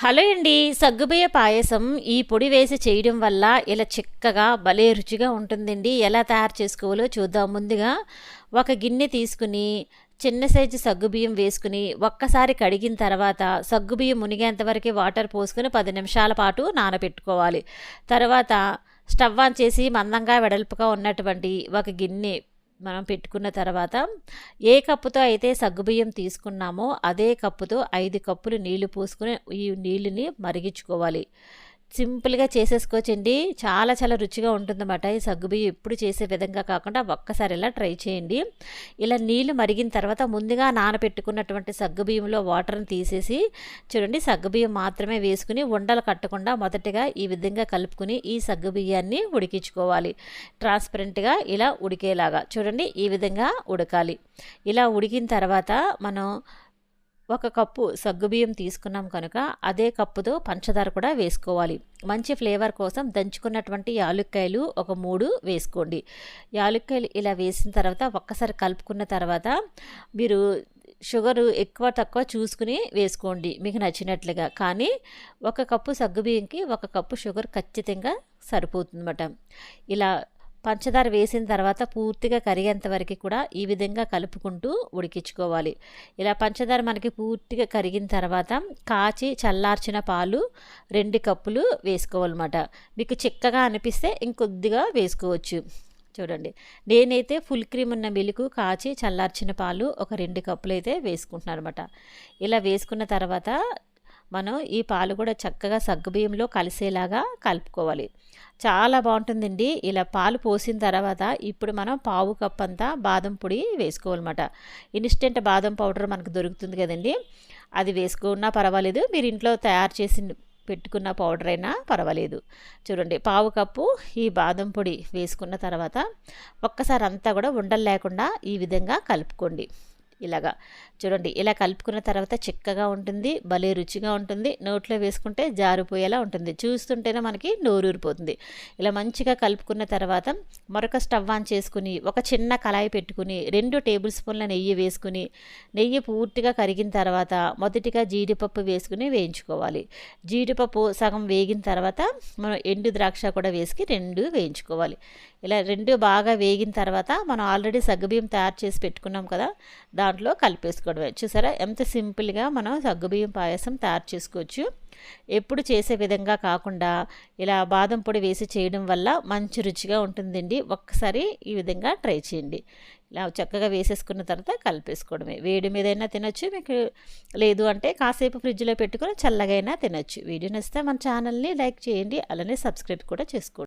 Hello అండి. సగ్గుబియ్య పాయసం ఈ పొడి వేసి చేయడం వల్ల ఇలా చిక్కగా భలే రుచిగా ఉంటుందండి. ఎలా తయారు చేసుకోవాలో చూద్దాం. ముందుగా ఒక గిన్నె తీసుకుని చిన్న సైజు సగ్గుబియ్యం వేసుకుని ఒక్కసారి కడిగిన తర్వాత సగ్గుబియ్యం మునిగేంత వరకు వాటర్ పోసుకొని 10 నిమిషాల పాటు నానబెట్టుకోవాలి. తర్వాత స్టవ్ ఆన్ చేసి మందంగా వెడల్పుగా ఉన్నటువంటి ఒక గిన్నె మనం పెట్టుకున్న తర్వాత ఏ కప్పుతో అయితే సగ్గుబియ్యం తీసుకున్నామో అదే కప్పుతో 5 కప్పులు నీళ్లు పోసుకొని ఈ నీళ్ళని మరిగించుకోవాలి. సింపుల్గా చేసేసుకోవచ్చండి. చాలా చాలా రుచిగా ఉంటుందన్నమాట. ఈ సగ్గుబియ్యం ఎప్పుడు చేసే విధంగా కాకుండా ఒక్కసారి ఇలా ట్రై చేయండి. ఇలా నీళ్లు మరిగిన తర్వాత ముందుగా నానబెట్టుకున్నటువంటి సగ్గుబియ్యంలో వాటర్ని తీసేసి చూడండి, సగ్గుబియ్యం మాత్రమే వేసుకుని ఉండలు కట్టకుండా మొదటగా ఈ విధంగా కలుపుకుని ఈ సగ్గుబియ్యాన్ని ఉడికించుకోవాలి. ట్రాన్స్పరెంట్గా ఇలా ఉడికేలాగా చూడండి, ఈ విధంగా ఉడకాలి. ఇలా ఉడికిన తర్వాత మనం ఒక కప్పు సగ్గుబియ్యం తీసుకున్నాం కనుక అదే కప్పుతో పంచదార కూడా వేసుకోవాలి. మంచి ఫ్లేవర్ కోసం దంచుకున్నటువంటి యాలుక్కాయలు ఒక 3 వేసుకోండి. యాలుక్కాయలు ఇలా వేసిన తర్వాత ఒక్కసారి కలుపుకున్న తర్వాత మీరు షుగరు ఎక్కువ తక్కువ చూసుకుని వేసుకోండి మీకు నచ్చినట్లుగా. కానీ ఒక కప్పు సగ్గుబియ్యంకి ఒక కప్పు షుగర్ ఖచ్చితంగా సరిపోతుందన్నమాట. ఇలా పంచదార వేసిన తర్వాత పూర్తిగా కరిగేంత వరకు కూడా ఈ విధంగా కలుపుకుంటూ ఉడికించుకోవాలి. ఇలా పంచదార మనకి పూర్తిగా కరిగిన తర్వాత కాచి చల్లార్చిన పాలు 2 కప్పులు వేసుకోవాలన్నమాట. మీకు చిక్కగా అనిపిస్తే ఇంకొద్దిగా వేసుకోవచ్చు. చూడండి, నేనైతే ఫుల్ క్రీమ్ ఉన్న మిల్క్ కాచి చల్లార్చిన పాలు ఒక 2 కప్పులు అయితే వేసుకుంటున్నాను అనమాట. ఇలా వేసుకున్న తర్వాత మనం ఈ పాలు కూడా చక్కగా సగ్గుబియ్యంలో కలిసేలాగా కలుపుకోవాలి. చాలా బాగుంటుందండి. ఇలా పాలు పోసిన తర్వాత ఇప్పుడు మనం పావు కప్ అంతా బాదం పొడి వేసుకోవాలన్నమాట. ఇన్స్టెంట్ బాదం పౌడర్ మనకు దొరుకుతుంది కదండి, అది వేసుకున్నా పర్వాలేదు, మీరు ఇంట్లో తయారు చేసి పెట్టుకున్న పౌడర్ అయినా పర్వాలేదు. చూడండి, పావు కప్పు ఈ బాదం పొడి వేసుకున్న తర్వాత ఒక్కసారి అంతా కూడా ఉండలు లేకుండా ఈ విధంగా కలుపుకోండి. ఇలాగా చూడండి, ఇలా కలుపుకున్న తర్వాత చిక్కగా ఉంటుంది, భలే రుచిగా ఉంటుంది. నోట్లో వేసుకుంటే జారిపోయేలా ఉంటుంది. చూస్తుంటేనే మనకి నోరూరిపోతుంది. ఇలా మంచిగా కలుపుకున్న తర్వాత మరొక స్టవ్ ఆన్ చేసుకుని ఒక చిన్న కళాయి పెట్టుకుని 2 టేబుల్ స్పూన్ల నెయ్యి వేసుకుని నెయ్యి పూర్తిగా కరిగిన తర్వాత మొదటిగా జీడిపప్పు వేసుకుని వేయించుకోవాలి. జీడిపప్పు సగం వేగిన తర్వాత మనం ఎండు ద్రాక్ష కూడా వేసుకుని 2 వేయించుకోవాలి. ఇలా 2 బాగా వేగిన తర్వాత మనం ఆల్రెడీ సగ్గుబియ్యం తయారు చేసి పెట్టుకున్నాం కదా, దాంట్లో కలిపేసుకోవడమే. చూసారా ఎంత సింపుల్గా మనం సగ్గుబియ్యం పాయసం తయారు చేసుకోవచ్చు. ఎప్పుడు చేసే విధంగా కాకుండా ఇలా బాదం పొడి వేసి చేయడం వల్ల మంచి రుచిగా ఉంటుందండి. ఒక్కసారి ఈ విధంగా ట్రై చేయండి. ఇలా చక్కగా వేసేసుకున్న తర్వాత కలిపేసుకోవడమే. వేడి మీదైనా తినొచ్చు, మీకు లేదు అంటే కాసేపు ఫ్రిడ్జ్లో పెట్టుకొని చల్లగా అయినా తినొచ్చు. వీడియో నచ్చితే మన ఛానల్ని లైక్ చేయండి, అలానే సబ్స్క్రైబ్ కూడా చేసుకోండి.